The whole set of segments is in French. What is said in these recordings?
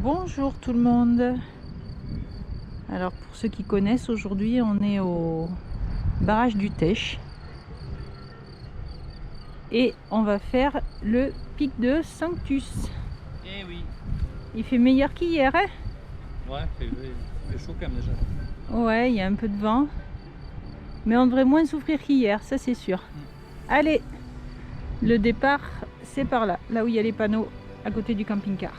Bonjour tout le monde. Alors pour ceux qui connaissent, aujourd'hui on est au barrage du Tech et on va faire le pic de Sanctus. Eh oui. Il fait meilleur qu'hier, hein? Ouais, il fait chaud quand même déjà. Ouais, il y a un peu de vent, mais on devrait moins souffrir qu'hier, ça c'est sûr. Allez, le départ c'est par là, là où il y a les panneaux à côté du camping-car.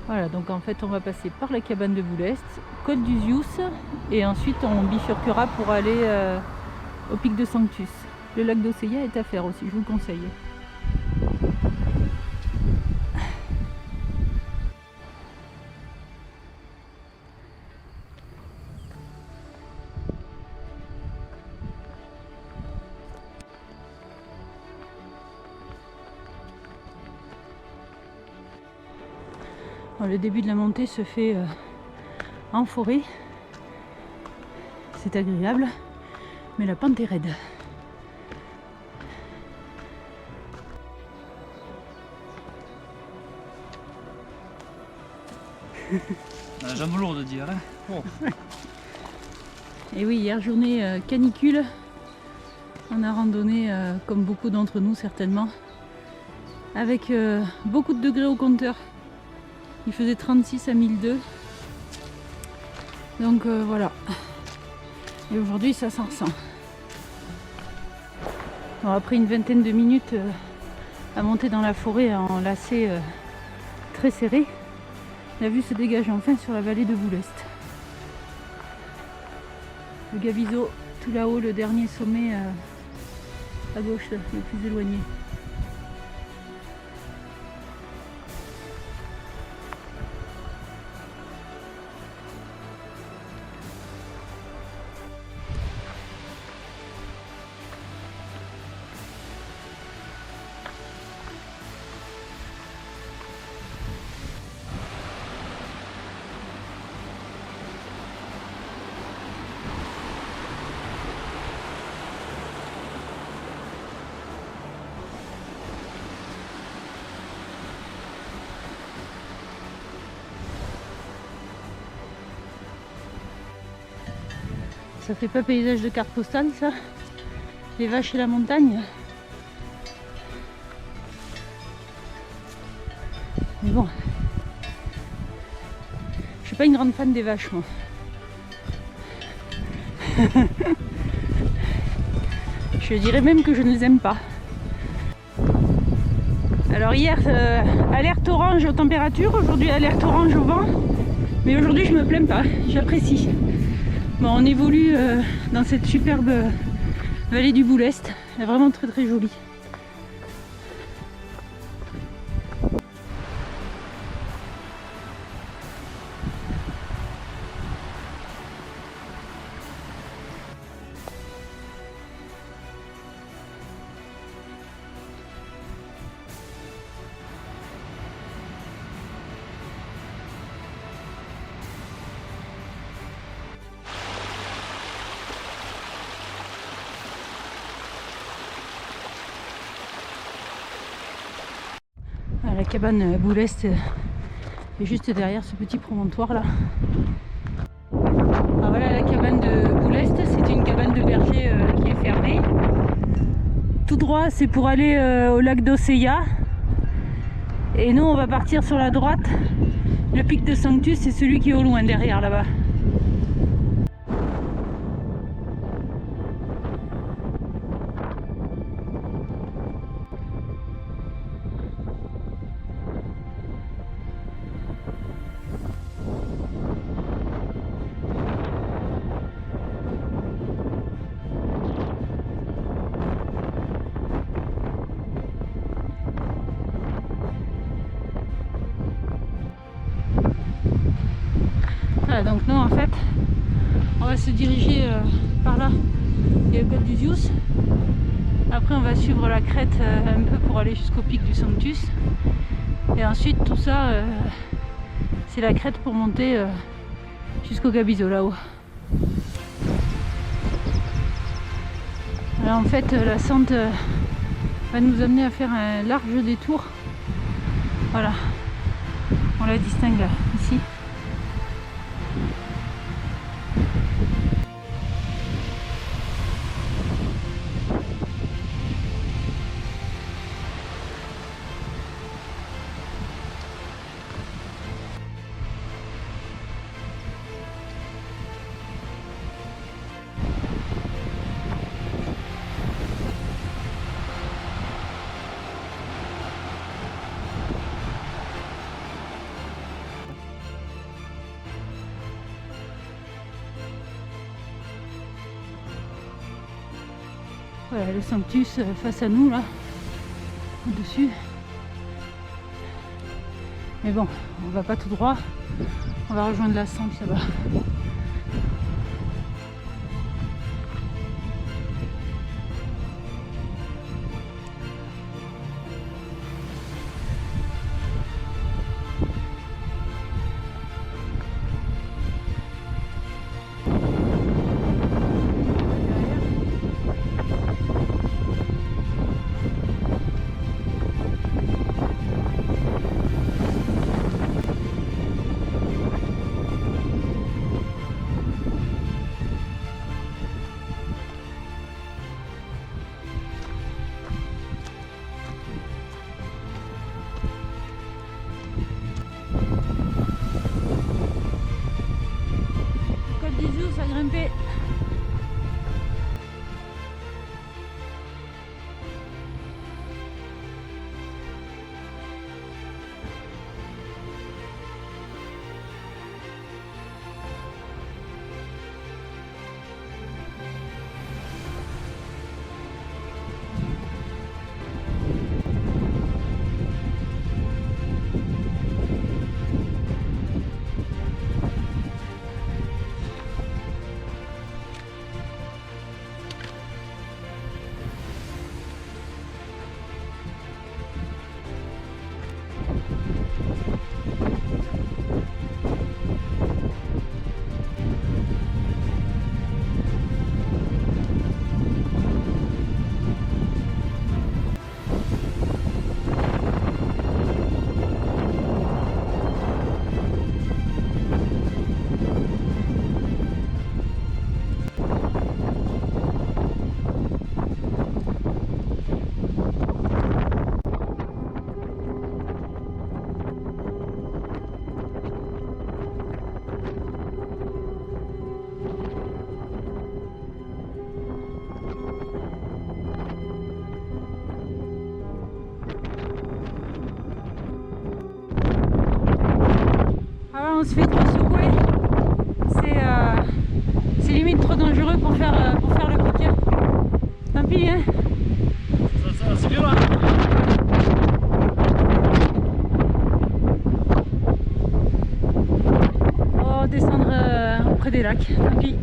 Voilà, donc en fait on va passer par la cabane de Boulest, Côte du Zius, et ensuite on bifurquera pour aller au pic de Sanctus. Le lac d'Oseia est à faire aussi, je vous le conseille. Bon, le début de la montée se fait en forêt, c'est agréable, mais la pente est raide. La jambe lourde dire, hein. Oh. Et oui, hier journée canicule, on a randonné comme beaucoup d'entre nous certainement, avec beaucoup de degrés au compteur. Il faisait 36 à 1002, donc voilà. Et aujourd'hui ça s'en ressent. Bon, après une vingtaine de minutes à monter dans la forêt en lacet très serré, la vue se dégage enfin sur la vallée de Boulest. Le Gabizo, tout là-haut, le dernier sommet à gauche, le plus éloigné. Ça fait pas paysage de carte postale ça? Les vaches et la montagne. Mais bon. Je suis pas une grande fan des vaches moi. Je dirais même que je ne les aime pas. Alors hier, alerte orange aux températures, aujourd'hui alerte orange au vent. Mais aujourd'hui je me plains pas, j'apprécie. Bon, on évolue dans cette superbe vallée du Boulest, elle est vraiment très très jolie. La cabane Boulest est juste derrière ce petit promontoire là. Alors voilà la cabane de Boulest, c'est une cabane de berger qui est fermée. Tout droit c'est pour aller au lac d'Oseia. Et nous on va partir sur la droite. Le pic de Sanctus c'est celui qui est au loin derrière là-bas. Voilà, donc nous en fait on va se diriger par là, il y a le Côte du Zius. Après on va suivre la crête un peu pour aller jusqu'au pic du Sanctus. Et ensuite tout ça c'est la crête pour monter jusqu'au Gabizo là-haut. Alors en fait la sente va nous amener à faire un large détour. Voilà. On la distingue là, ici. Voilà le Sanctus face à nous là, au-dessus. Mais bon, on va pas tout droit, on va rejoindre la Sante là-bas. À grimper. On se fait trop secouer, c'est limite trop dangereux pour faire le piqueur. Tant pis hein. C'est violent. On va descendre près des lacs, tant pis.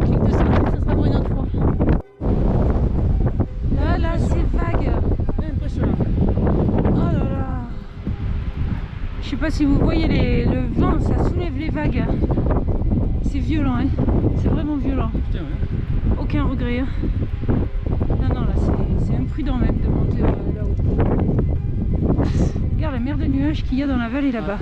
Clic de santé, ça sera pour une autre fois. Là c'est vague. Impressionnant. Oh là là. Je sais pas si vous voyez le vent, ça soulève les vagues. C'est violent, hein. C'est vraiment violent. Putain, ouais. Aucun regret. Hein. Non, là c'est imprudent même de monter là-haut. Regarde la mer de nuages qu'il y a dans la vallée là-bas.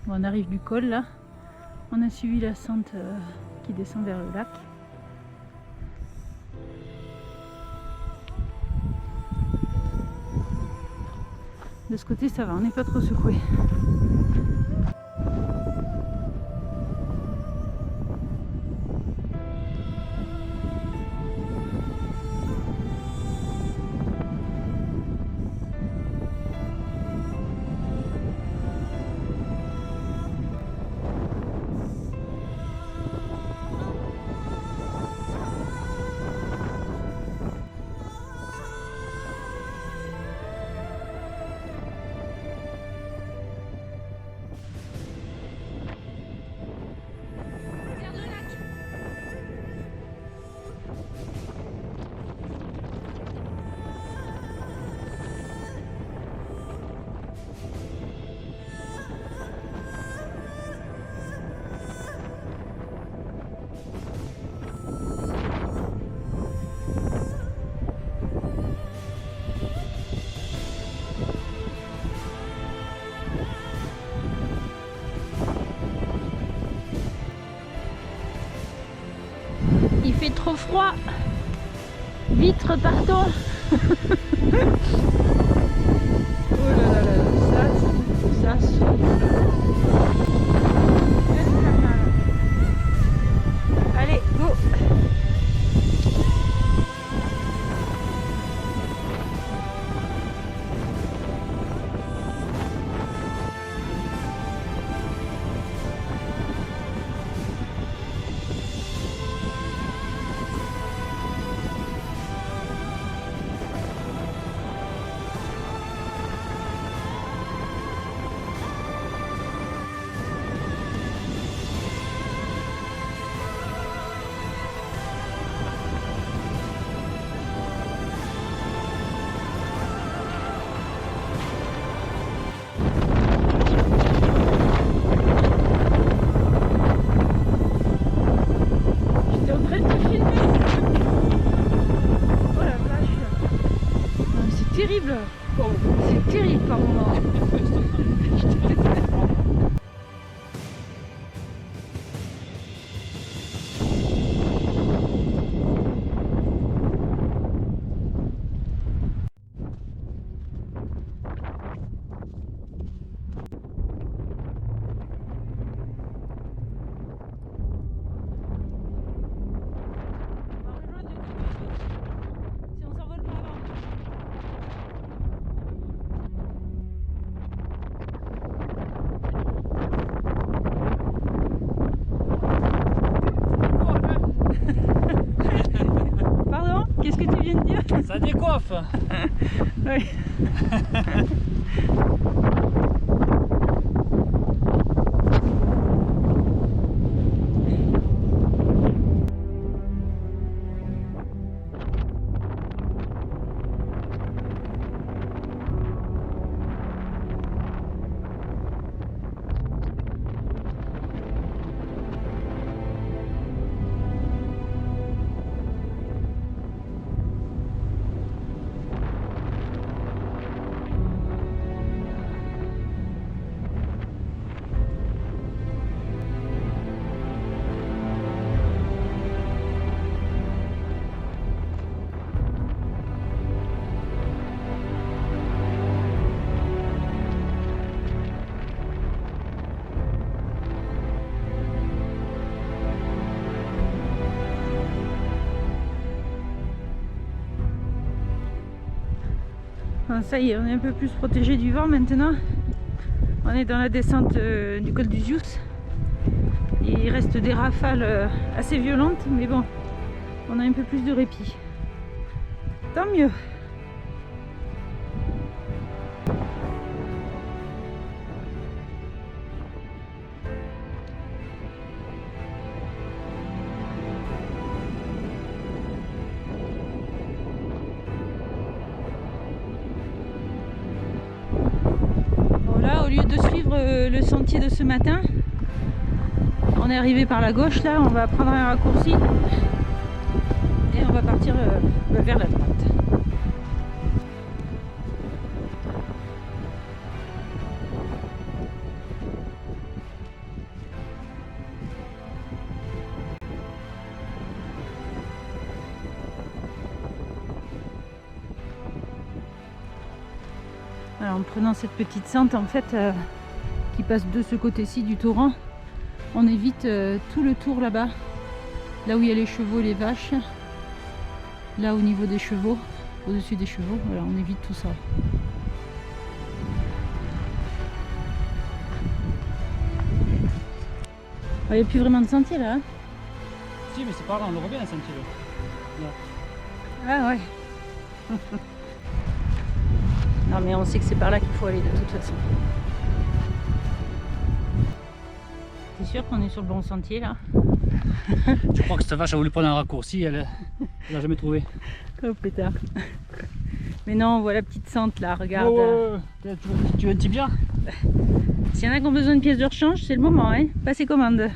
Bon, on arrive du col là, on a suivi la Sante qui descend vers le lac. De ce côté ça va, on n'est pas trop secoué. trop froid. Vite, repartons. Oh là là là, ça souffle. Allez, go. Terrible, c'est terrible par moment. Qu'est-ce que tu viens de dire? Ça décoiffe. Oui. Bon, ça y est, on est un peu plus protégé du vent maintenant. On est dans la descente du col du Zius. Il reste des rafales assez violentes, mais bon, on a un peu plus de répit. Tant mieux. Au lieu de suivre le sentier de ce matin, on est arrivé par la gauche là, on va prendre un raccourci et on va partir vers la droite. Alors, en prenant cette petite sente en fait qui passe de ce côté-ci du torrent, on évite tout le tour là-bas, là où il y a les chevaux, les vaches, là au niveau des chevaux, au-dessus des chevaux, voilà, on évite tout ça. Il n'y a plus vraiment de sentier là. Hein, si, mais c'est pas grave, on le revient un sentier là. Ah ouais. Non mais on sait que c'est par là qu'il faut aller de toute façon. T'es sûr qu'on est sur le bon sentier là? Je crois que cette vache a voulu prendre un raccourci, elle l'a jamais trouvé. Oh pétard. Mais non, on voit la petite sente là, regarde. Oh, tu veux un tibia? S'il y en a qui ont besoin de pièces de rechange, c'est le moment, hein. Passez commande.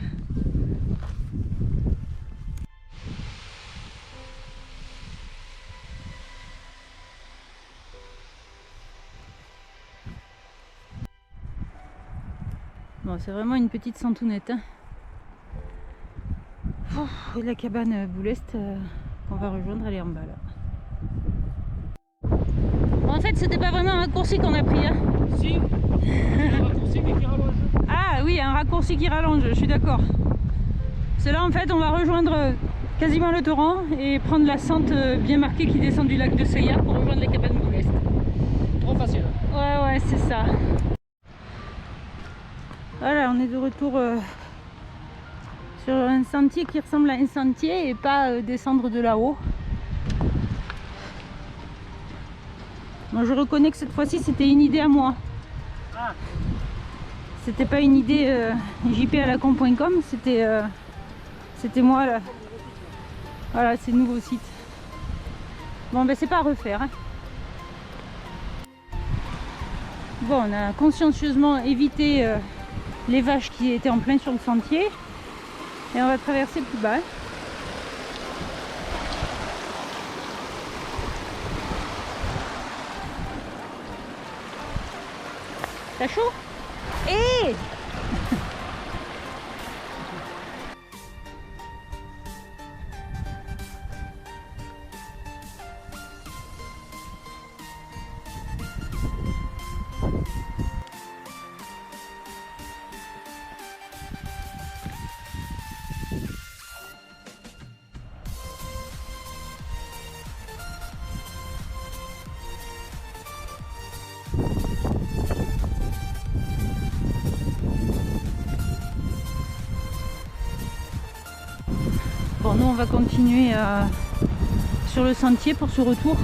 Bon, c'est vraiment une petite santounette. Hein. Et la cabane Boulest qu'on va rejoindre, elle est en bas là. Bon, en fait, c'était pas vraiment un raccourci qu'on a pris. Hein. Si, un raccourci mais qui rallonge. Ah oui, un raccourci qui rallonge, je suis d'accord. C'est là en fait, on va rejoindre quasiment le torrent et prendre la sente bien marquée qui descend du lac de Seya pour rejoindre la cabane Boulest. Trop facile. Ouais, c'est ça. Voilà, on est de retour sur un sentier qui ressemble à un sentier et pas descendre de là-haut. Moi, je reconnais que cette fois-ci, c'était une idée à moi. Ah. C'était pas une idée jpalacom.com, c'était moi là. Voilà, c'est le nouveau site. Bon, ben c'est pas à refaire. Hein. Bon, on a consciencieusement évité les vaches qui étaient en plein sur le sentier. Et on va traverser plus bas. T'as chaud? Hé! Bon, nous on va continuer sur le sentier pour ce retour,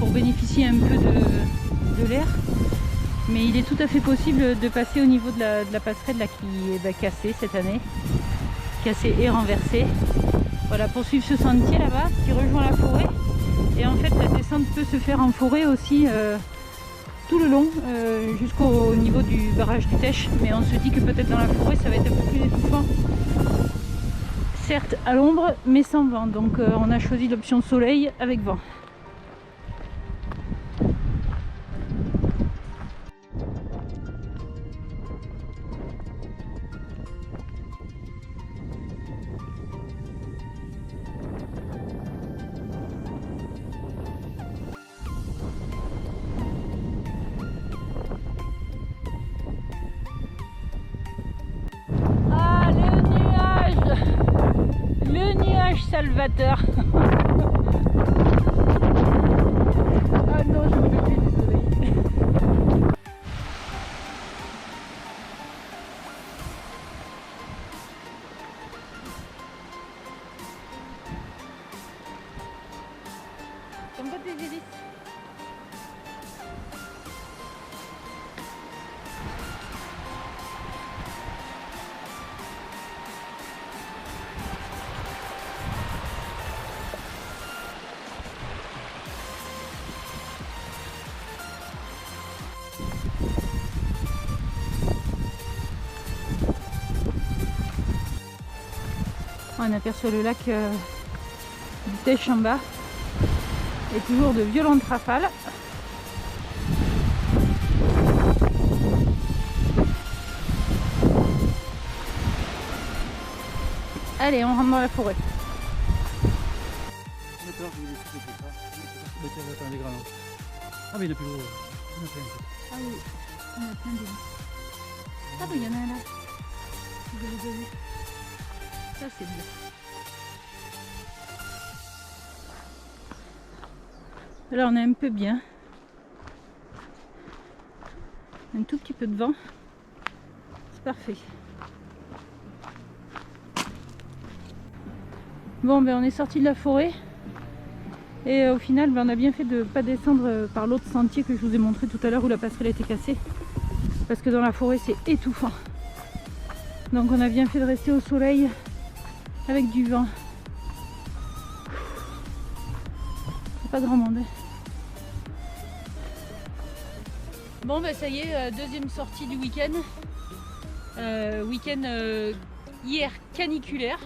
pour bénéficier un peu de l'air. Mais il est tout à fait possible de passer au niveau de la passerelle là, qui est cassée cette année, cassée et renversée. Voilà, pour suivre ce sentier là-bas qui rejoint la forêt. Et en fait la descente peut se faire en forêt aussi tout le long, jusqu'au niveau du barrage du Tech. Mais on se dit que peut-être dans la forêt ça va être un peu plus étouffant. Certes à l'ombre mais sans vent, donc on a choisi l'option soleil avec vent. Ah, le nuage salvateur. Ah non, je ne peux plus du soleil. Comme pas des hélices. On aperçoit le lac du Tech en bas et toujours de violentes rafales. Allez, on rentre dans la forêt. Ah mais il y en a plus gros. Il y en a plein. Ah oui, on a plein d'hélices. Ah bah il y en a un là. Je l'ai déjà vu. Ça c'est bien. Là on est un peu bien. Un tout petit peu de vent. C'est parfait. Bon ben on est sorti de la forêt. Et au final ben, on a bien fait de ne pas descendre par l'autre sentier que je vous ai montré tout à l'heure où la passerelle était cassée. Parce que dans la forêt c'est étouffant. Donc on a bien fait de rester au soleil avec du vent. C'est pas grand monde. Bon ben ça y est, deuxième sortie du week-end. Hier caniculaire,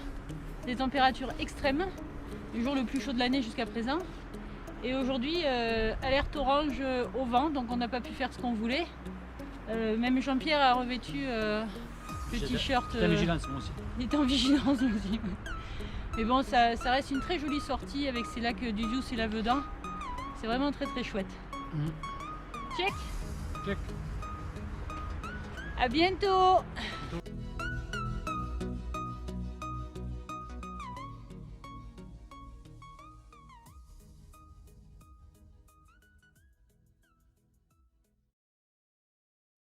des températures extrêmes, du jour le plus chaud de l'année jusqu'à présent. Et aujourd'hui alerte orange au vent, donc on n'a pas pu faire ce qu'on voulait. Même Jean-Pierre a revêtu le t-shirt. Il est en vigilance moi aussi. Il était en vigilance aussi. Mais bon, ça reste une très jolie sortie avec ces lacs d'Uzius et Lavedan. C'est vraiment très très chouette. Check. Check. À bientôt.